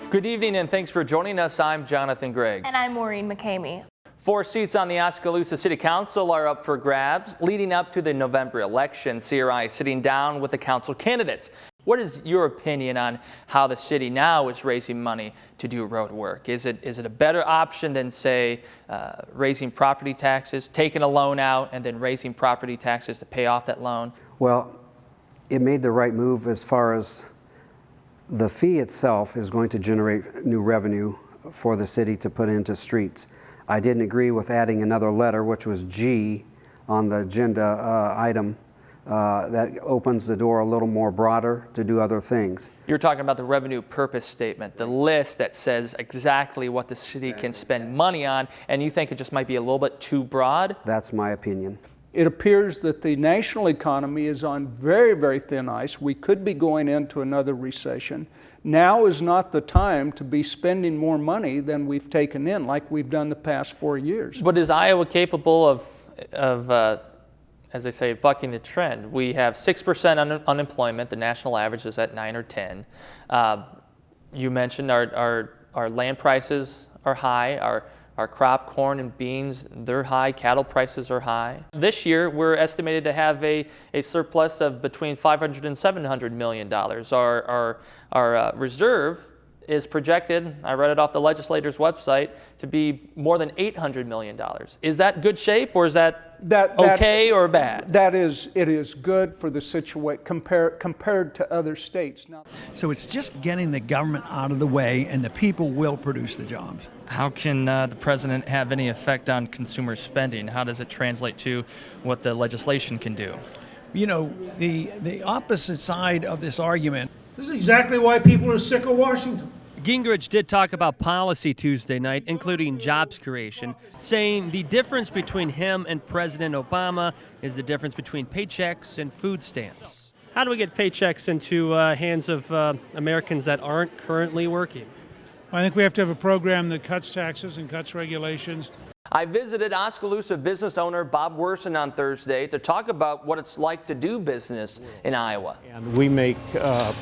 Good evening and thanks for joining us. I'm Jonathon Gregg. And I'm Maureen McCamey. 4 seats on the Oskaloosa City Council are up for grabs leading up to the November election. CRI is sitting down with the council candidates. What is your opinion on how the city now is raising money to do road work? Is it a better option than, say, raising property taxes, taking a loan out and then raising property taxes to pay off that loan? Well, it made the right move as far as the fee itself is going to generate new revenue for the city to put into streets. I didn't agree with adding another letter, which was G on the agenda item. That opens the door a little more broader to do other things. You're talking about the revenue purpose statement, the list that says exactly what the city can spend money on, and you think it just might be a little bit too broad? That's my opinion. It appears that the national economy is on very, very thin ice. We could be going into another recession. Now is not the time to be spending more money than we've taken in, like we've done the past 4 years. But is Iowa capable of as they say, bucking the trend? We have 6% unemployment. The national average is at 9 or 10. You mentioned our land prices are high. Our crop, corn and beans, they're high. Cattle prices are high. This year, we're estimated to have a surplus of between $500 and $700 million. Our reserve is projected, I read it off the legislator's website, to be more than $800 million. Is that good shape, or is that okay or bad? It is good for the situation compared to other states. Now, so it's just getting the government out of the way, and the people will produce the jobs. How can the president have any effect on consumer spending? How does it translate to what the legislation can do? You know, the opposite side of this argument. This is exactly why people are sick of Washington. Gingrich did talk about policy Tuesday night, including jobs creation, saying the difference between him and President Obama is the difference between paychecks and food stamps. How do we get paychecks into hands of Americans that aren't currently working? I think we have to have a program that cuts taxes and cuts regulations. I visited Oskaloosa business owner Bob Werson on Thursday to talk about what it's like to do business in Iowa. And we make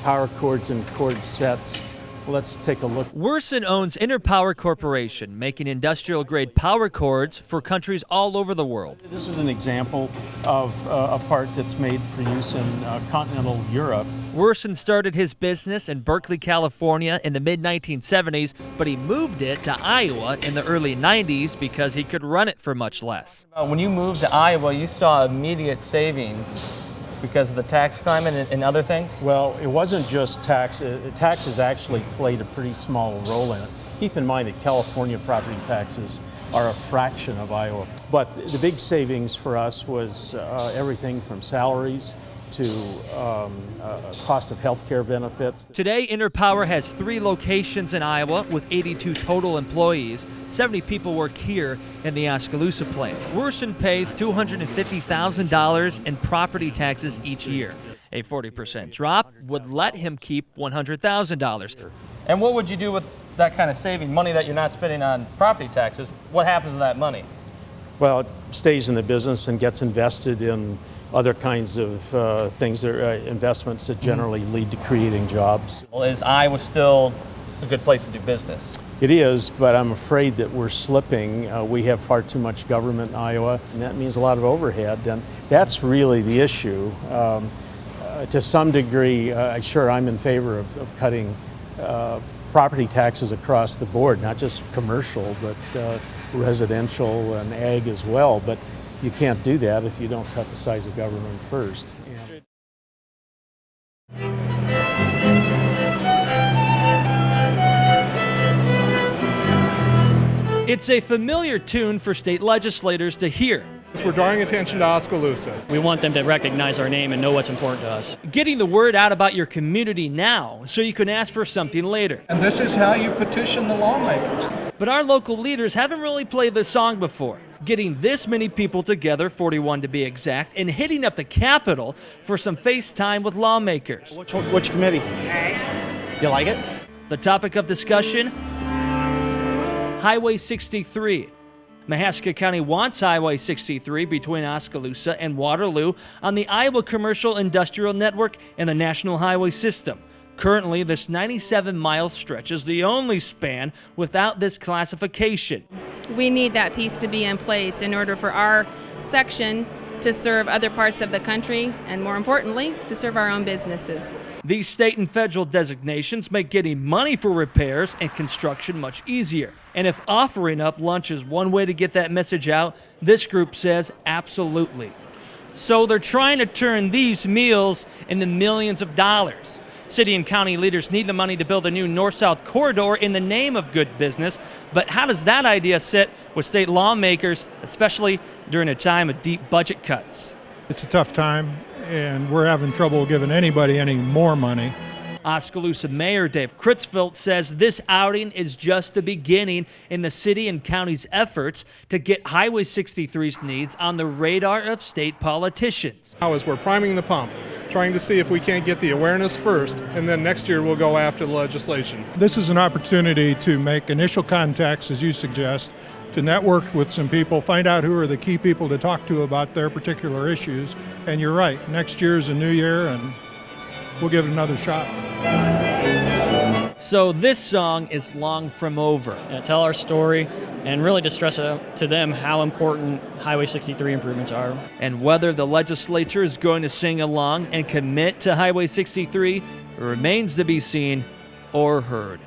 power cords and cord sets. Let's take a look. Werson owns Interpower Corporation, making industrial-grade power cords for countries all over the world. This is an example of a part that's made for use in continental Europe. Werson started his business in Berkeley, California in the mid-1970s, but he moved it to Iowa in the early 90s because he could run it for much less. When you moved to Iowa, you saw immediate savings because of the tax climate and other things? Well, it wasn't just tax. Taxes actually played a pretty small role in it. Keep in mind that California property taxes are a fraction of Iowa. But the big savings for us was everything from salaries to cost of health care benefits. Today, Interpower has 3 locations in Iowa with 82 total employees. 70 people work here in the Oskaloosa plant. Werson pays $250,000 in property taxes each year. A 40% drop would let him keep $100,000. And what would you do with that kind of saving, money that you're not spending on property taxes? What happens to that money? Well, it stays in the business and gets invested in other kinds of things, investments that generally lead to creating jobs. Well, is Iowa still a good place to do business? It is, but I'm afraid that we're slipping. We have far too much government in Iowa, and that means a lot of overhead, and that's really the issue. To some degree, sure, I'm in favor of cutting property taxes across the board, not just commercial, but residential and ag as well. But you can't do that if you don't cut the size of government first. It's a familiar tune for state legislators to hear. We're drawing attention to Oskaloosa. We want them to recognize our name and know what's important to us. Getting the word out about your community now so you can ask for something later. and this is how you petition the lawmakers. But our local leaders haven't really played this song before. Getting this many people together, 41 to be exact, and hitting up the Capitol for some FaceTime with lawmakers. Which committee? You like it? The topic of discussion, Highway 63. Mahaska County wants Highway 63 between Oskaloosa and Waterloo on the Iowa Commercial Industrial Network and the National Highway System. Currently, this 97-mile stretch is the only span without this classification. We need that piece to be in place in order for our section to serve other parts of the country and, more importantly, to serve our own businesses. These state and federal designations make getting money for repairs and construction much easier. And if offering up lunch is one way to get that message out, this group says absolutely. So they're trying to turn these meals into millions of dollars. City and county leaders need the money to build a new north-south corridor in the name of good business. But how does that idea sit with state lawmakers, especially during a time of deep budget cuts? It's a tough time, and we're having trouble giving anybody any more money. Oskaloosa Mayor Dave Kritzfeldt says this outing is just the beginning in the city and county's efforts to get Highway 63's needs on the radar of state politicians. Now, as we're priming the pump, trying to see if we can't get the awareness first, and then next year we'll go after the legislation. This is an opportunity to make initial contacts, as you suggest, to network with some people, find out who are the key people to talk to about their particular issues. And you're right, next year is a new year, and we'll give it another shot. So this song is long from over. Tell our story and really to stress to them how important Highway 63 improvements are. And whether the legislature is going to sing along and commit to Highway 63 remains to be seen or heard.